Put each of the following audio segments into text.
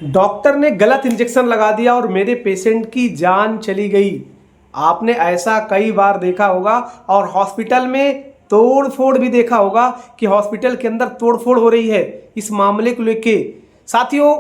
Doctor ने गलत injection लगा दिया और मेरे पेशेंट की जान चली गई। आपने ऐसा कई बार देखा होगा और हॉस्पिटल में तोड़ फोड़ भी देखा होगा कि हॉस्पिटल के अंदर तोड़ फोड़ हो रही है इस मामले को लेके। साथियों,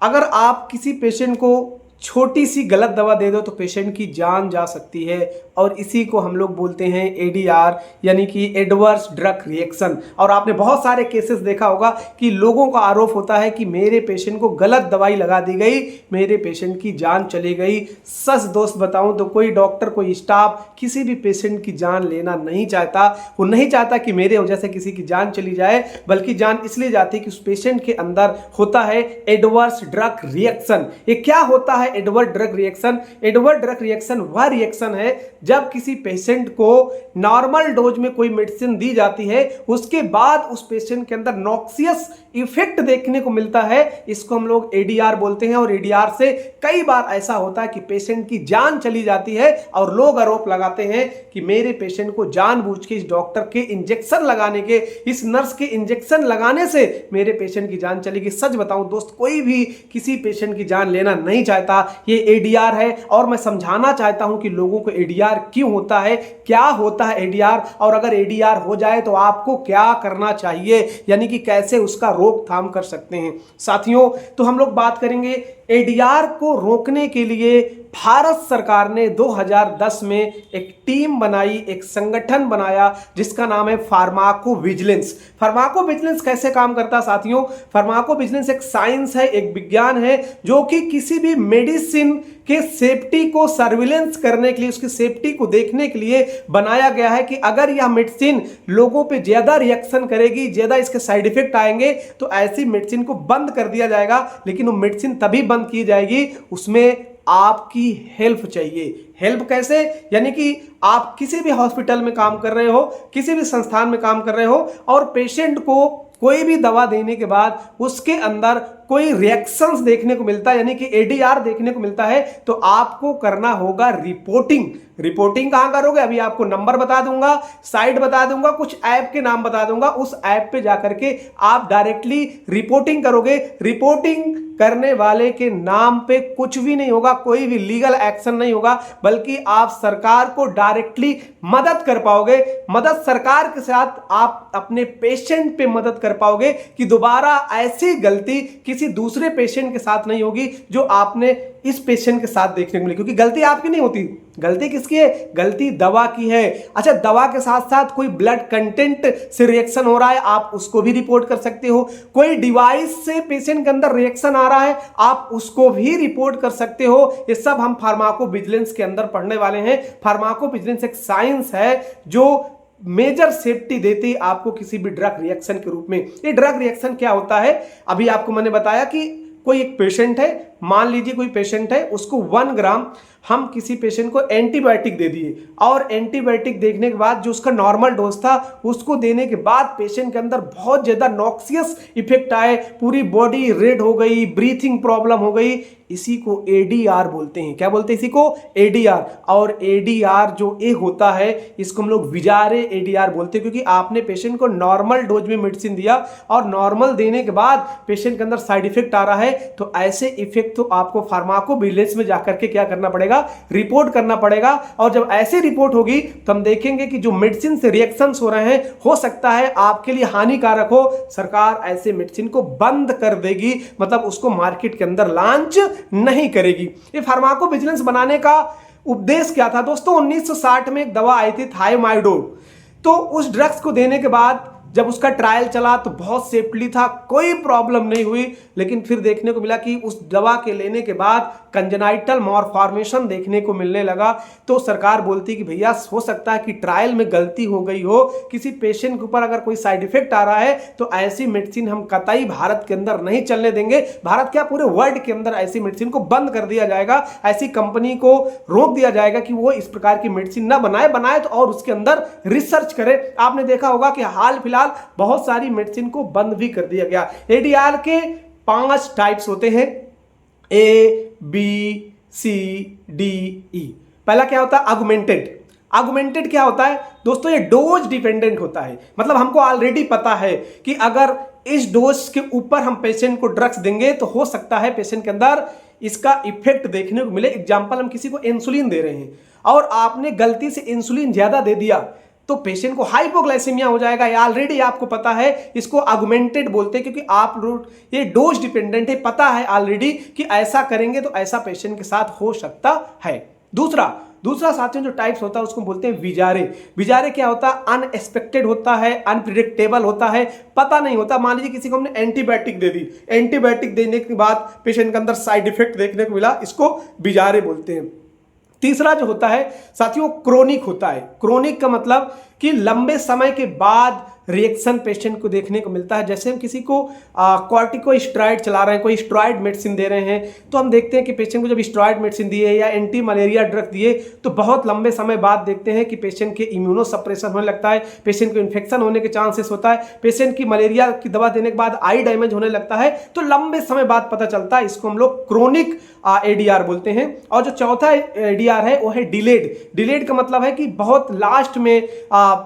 अगर आप किसी पेशेंट को छोटी सी गलत दवा दे दो तो पेशेंट की जान जा सकती है और इसी को हम लोग बोलते हैं एडीआर, यानी कि एडवर्स ड्रग रिएक्शन। और आपने बहुत सारे केसेस देखा होगा कि लोगों का आरोप होता है कि मेरे पेशेंट को गलत दवाई लगा दी गई, मेरे पेशेंट की जान चली गई। सच दोस्त बताऊं तो कोई डॉक्टर, कोई स्टाफ किसी भी पेशेंट की जान लेना नहीं चाहता। वो नहीं चाहता कि मेरे वजह से किसी की जान चली जाए, बल्कि जान इसलिए जाती है कि उस पेशेंट के अंदर होता है एडवर्स ड्रग रिएक्शन। ये क्या होता है adverse drug reaction? Adverse drug reaction वह रिएक्शन है जब किसी पेशेंट को नॉर्मल डोज में कोई मेडिसिन दी जाती है, उसके बाद उस पेशेंट के अंदर नॉक्सियस इफेक्ट देखने को मिलता है। इसको हम लोग एडीआर बोलते हैं और एडीआर से कई बार ऐसा होता है कि पेशेंट की जान चली जाती है और लोग आरोप लगाते हैं कि मेरे पेशेंट को जानबूझ के इस डॉक्टर के इंजेक्शन लगाने के, इस नर्स के इंजेक्शन लगाने से मेरे पेशेंट की जान चलेगी। सच बताऊं दोस्त, कोई भी किसी पेशेंट की जान लेना नहीं चाहता। ये एडीआर है और मैं समझाना चाहता हूं कि लोगों को एडीआर क्यों होता है, क्या होता है एडीआर, और अगर एडीआर हो जाए तो आपको क्या करना चाहिए, यानी कि कैसे उसका रोकथाम कर सकते हैं। साथियों, तो हम लोग बात करेंगे एडीआर को रोकने के लिए भारत सरकार ने 2010 में एक टीम बनाई, एक संगठन बनाया जिसका नाम है फार्माकोविजिलेंस। फार्माकोविजिलेंस कैसे काम करता है साथियों? फार्माकोविजिलेंस एक साइंस है, एक विज्ञान है जो कि किसी भी मेडिसिन के सेफ्टी को सर्विलेंस करने के लिए, उसकी सेफ्टी को देखने के लिए बनाया गया है कि अगर यह मेडिसिन लोगों पे ज्यादा रिएक्शन करेगी, ज्यादा इसके साइड इफेक्ट आएंगे, तो ऐसी मेडिसिन को बंद कर दिया जाएगा। लेकिन वो मेडिसिन तभी बंद की जाएगी, उसमें आपकी हेल्प चाहिए। हेल्प कैसे? यानी कि आप किसी भी हॉस्पिटल में काम कर रहे हो, किसी भी संस्थान में काम कर रहे हो और पेशेंट को कोई भी दवा देने के बाद उसके अंदर कोई रिएक्शंस देखने को मिलता है, यानी कि एडीआर देखने को मिलता है, तो आपको करना होगा रिपोर्टिंग। रिपोर्टिंग कहां करोगे? अभी आपको नंबर बता दूंगा, साइट बता दूंगा, कुछ ऐप के नाम बता दूंगा। उस ऐप पे जाकर के आप डायरेक्टली रिपोर्टिंग करोगे। रिपोर्टिंग करने वाले के नाम पे कुछ भी नहीं होगा, कोई भी लीगल एक्शन नहीं होगा, बल्कि आप सरकार को डायरेक्टली मदद कर पाओगे। मदद सरकार के साथ आप अपने पेशेंट पे मदद कर पाओगे कि दोबारा ऐसी गलती किसी दूसरे पेशेंट के साथ नहीं होगी जो आपने इस पेशेंट के साथ देखने को मिली। क्योंकि गलती आपकी नहीं होती, गलती किसकी है? गलती दवा की है। अच्छा, दवा के साथ साथ कोई ब्लड कंटेंट से रिएक्शन हो रहा है, आप उसको भी रिपोर्ट कर सकते हो। कोई डिवाइस से पेशेंट के अंदर रिएक्शन आ रहा है, आप उसको भी रिपोर्ट कर सकते हो। ये सब हम फार्माकोविजिलेंस के अंदर पढ़ने वाले हैं। फार्माकोविजिलेंस एक साइंस है जो मेजर सेफ्टी देती है आपको किसी भी ड्रग रिएक्शन के रूप में। ये ड्रग रिएक्शन क्या होता है? अभी आपको मैंने बताया कि कोई एक पेशेंट है, मान लीजिए कोई पेशेंट है, उसको 1 ग्राम हम किसी पेशेंट को एंटीबायोटिक दे दिए और एंटीबायोटिक देखने के बाद जो उसका नॉर्मल डोज था उसको देने के बाद पेशेंट के अंदर बहुत ज्यादा नॉक्सियस इफेक्ट आए, पूरी बॉडी रेड हो गई, ब्रीथिंग प्रॉब्लम हो गई, इसी को एडीआर बोलते हैं। क्या बोलते हैं इसी को? एडीआर। और एडीआर जो ए होता है इसको हम लोग विजारे एडीआर बोलते हैं, क्योंकि आपने पेशेंट को नॉर्मल डोज में मेडिसिन दिया और नॉर्मल देने के बाद पेशेंट के अंदर साइड इफेक्ट आ रहा है, तो ऐसे इफेक्ट तो आपको फार्माकोविजिलेंस में जाकर के क्या करना पड़ेगा? रिपोर्ट करना पड़ेगा। और जब ऐसी रिपोर्ट होगी तो हम देखेंगे कि जो मेडिसिन से रिएक्शंस हो रहे हैं, हो सकता है आपके लिए हानिकारक हो, सरकार ऐसे मेडिसिन को बंद कर देगी, मतलब उसको मार्केट के अंदर लॉन्च नहीं करेगी। ये फार्माकोविजिलेंस बनाने का उद्देश्य क्या था दोस्तों? 1960 में एक दवा आई थी थायोमाइडोल। तो उस ड्रग्स को देने के बाद जब उसका ट्रायल चला तो बहुत सेफली था, कोई प्रॉब्लम नहीं हुई। लेकिन फिर देखने को मिला कि उस दवा के लेने के बाद कंजेनाइटल मॉलफॉर्मेशन देखने को मिलने लगा। तो सरकार बोलती कि भैया हो सकता है कि ट्रायल में गलती हो गई हो, किसी पेशेंट के ऊपर अगर कोई साइड इफेक्ट आ रहा है तो ऐसी मेडिसिन हम कतई भारत के अंदर नहीं चलने देंगे। भारत क्या, पूरे वर्ल्ड के अंदर ऐसी मेडिसिन को बंद कर दिया जाएगा, ऐसी कंपनी को रोक दिया जाएगा कि वो इस प्रकार की मेडिसिन ना बनाए तो और उसके अंदर रिसर्च करे। आपने देखा होगा कि हाल फिलहाल बहुत सारी मेडिसिन को बंद भी कर दिया गया। एडीआर के 5 टाइप्स होते हैं, A B C D E. पहला क्या होता है? ऑगमेंटेड। ऑगमेंटेड क्या होता है दोस्तों? ये डोज डिपेंडेंट होता है, मतलब हमको ऑलरेडी पता है कि अगर इस डोज के ऊपर हम पेशेंट को ड्रग्स देंगे तो हो सकता है पेशेंट के अंदर इसका इफेक्ट देखने को मिले। एग्जाम्पल, हम किसी को इंसुलिन दे रहे हैं और आपने गलती से इंसुलिन ज्यादा दे दिया तो पेशेंट को हाइपोग्लाइसेमिया हो जाएगा। ऑलरेडी आपको पता है, इसको ऑगमेंटेड बोलते हैं, क्योंकि आप ये डोज डिपेंडेंट है, पता है ऑलरेडी कि ऐसा करेंगे तो ऐसा पेशेंट के साथ हो सकता है। दूसरा साथियों जो टाइप्स होता है उसको बोलते हैं विजारे। विजारे क्या होता है? अनएक्सपेक्टेड होता है, अनप्रिडिक्टेबल होता है, पता नहीं होता। मान लीजिए किसी को हमने एंटीबायोटिक दे दी, एंटीबायोटिक देने के बाद पेशेंट के अंदर साइड इफेक्ट देखने को मिला, इसको विजारे बोलते हैं। तीसरा जो होता है साथियों क्रोनिक होता है। क्रोनिक का मतलब कि लंबे समय के बाद रिएक्शन पेशेंट को देखने को मिलता है। जैसे हम किसी को कॉर्टिकोस्टेरॉइड चला रहे हैं, कोई स्टेरॉइड मेडिसिन दे रहे हैं, तो हम देखते हैं कि पेशेंट को जब स्टेरॉइड मेडिसिन दिए या एंटी मलेरिया ड्रग दिए तो बहुत लंबे समय बाद देखते हैं कि पेशेंट के इम्यूनो सप्रेशन होने लगता है, पेशेंट को इन्फेक्शन होने के चांसेस होता है, पेशेंट की मलेरिया की दवा देने के बाद आई डैमेज होने लगता है, तो लंबे समय बाद पता चलता है। इसको हम लोग क्रोनिक एडीआर बोलते हैं। और जो चौथा एडीआर है वो है डिलेड। डिलेड का मतलब है कि बहुत लास्ट में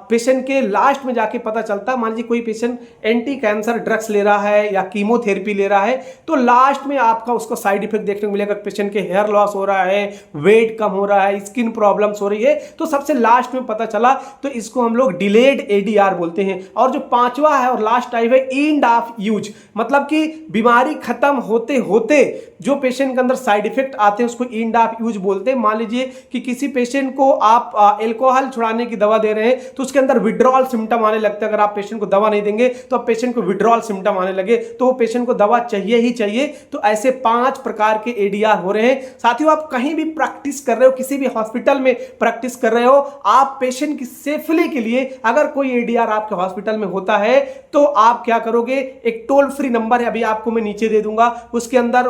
पेशेंट के लास्ट में जाके पता चलता है। मान लीजिए कोई पेशेंट एंटी कैंसर ड्रग्स ले रहा है या कीमोथेरेपी ले रहा है, तो लास्ट में आपका उसको साइड इफेक्ट देखने को मिलेगा। पेशेंट के हेयर लॉस हो रहा है, वेट कम हो रहा है, स्किन प्रॉब्लम्स हो रही है, तो सबसे लास्ट में पता चला, तो इसको हम लोग डिलेड एडीआर बोलते हैं। और जो पांचवा है और लास्ट टाइप है एंड ऑफ यूज, मतलब कि बीमारी खत्म होते होते जो पेशेंट के अंदर साइड इफेक्ट आते हैं उसको एंड ऑफ यूज बोलते हैं। मान लीजिए कि किसी पेशेंट को आप अल्कोहल छुड़ाने की दवा दे रहे हैं तो उसके अंदर विड्रॉल सिम्टम आने लगता है। अगर आप पेशेंट को दवा नहीं देंगे तो अब पेशेंट को विड्रॉल सिम्टम आने लगे तो वो पेशेंट को दवा चाहिए ही चाहिए। तो ऐसे 5 प्रकार के एडीआर हो रहे हैं। साथियों, आप कहीं भी प्रैक्टिस कर रहे हो, किसी भी हॉस्पिटल में प्रैक्टिस कर रहे हो, आप पेशेंट की सेफ्टी के लिए अगर कोई एडीआर आपके हॉस्पिटल में होता है तो आप क्या करोगे, एक टोल फ्री नंबर है, अभी आपको मैं नीचे दे दूंगा, उसके अंदर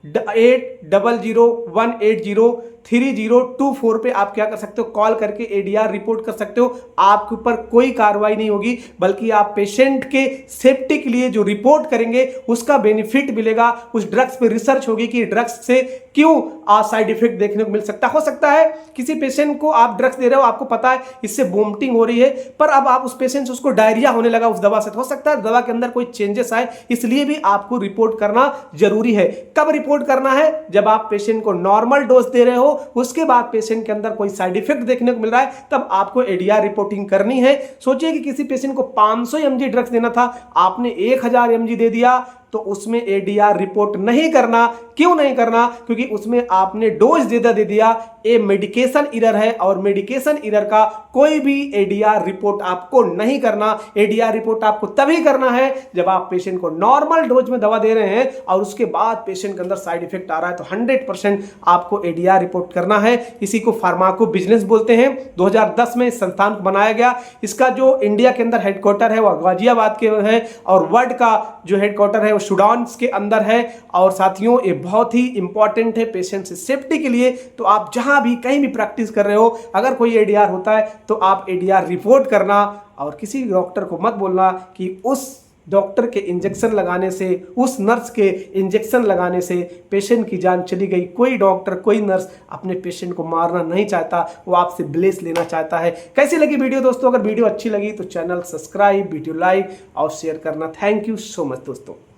1800-180-3024 पे आप क्या कर सकते हो, कॉल करके एडीआर रिपोर्ट कर सकते हो। आपके ऊपर कोई कार्रवाई नहीं होगी, बल्कि आप पेशेंट के सेफ्टी के लिए जो रिपोर्ट करेंगे उसका बेनिफिट मिलेगा। उस ड्रग्स पे रिसर्च होगी कि ड्रग्स से क्यों साइड इफेक्ट देखने को मिल सकता है। हो सकता है किसी पेशेंट को आप ड्रग्स दे रहे हो, आपको पता है इससे वोमिटिंग हो रही है, पर अब आप उस पेशेंट से उसको डायरिया होने लगा उस दवा से, तो हो सकता है दवा के अंदर कोई चेंजेस आए, इसलिए भी आपको रिपोर्ट करना जरूरी है। कब रिपोर्ट करना है? जब आप पेशेंट को नॉर्मल डोज दे रहे हो, उसके बाद पेशेंट के अंदर कोई साइड इफेक्ट देखने को मिल रहा है, तब आपको एडीआर रिपोर्टिंग करनी है। सोचिए कि किसी पेशेंट को 500 mg ड्रग्स देना था, आपने 1000 mg दे दिया, तो उसमें एडीआर रिपोर्ट नहीं करना। क्यों नहीं करना? क्योंकि उसमें आपने डोज ज्यादा दे दिया। ये मेडिकेशन एरर है और मेडिकेशन एरर का कोई भी एडीआर रिपोर्ट आपको नहीं करना। एडीआर रिपोर्ट आपको तभी करना है जब आप पेशेंट को नॉर्मल डोज में दवा दे रहे हैं और उसके बाद पेशेंट के अंदर साइड इफेक्ट आ रहा है, तो 100% आपको एडीआर रिपोर्ट करना है। इसी को फार्माको बिजनेस बोलते हैं। 2010 में इस संस्थान को बनाया गया। इसका जो इंडिया के अंदर हेडक्वार्टर है वो गाजियाबाद के है और वर्ल्ड का जो हेडक्वार्टर है वो सूडान के अंदर है। और साथियों, ये बहुत ही इंपॉर्टेंट है पेशेंट से सेफ्टी के लिए। तो आप जहां भी कहीं भी प्रैक्टिस कर रहे हो, अगर कोई एडीआर होता है तो आप एडीआर रिपोर्ट करना और किसी डॉक्टर को मत बोलना कि उस डॉक्टर के इंजेक्शन लगाने से, उस नर्स के इंजेक्शन लगाने से पेशेंट की जान चली गई। कोई डॉक्टर, कोई नर्स अपने पेशेंट को मारना नहीं चाहता, वो आपसे ब्लेस लेना चाहता है। कैसी लगी वीडियो दोस्तों? अगर वीडियो अच्छी लगी तो चैनल सब्सक्राइब, वीडियो लाइक और शेयर करना। थैंक यू सो मच दोस्तों।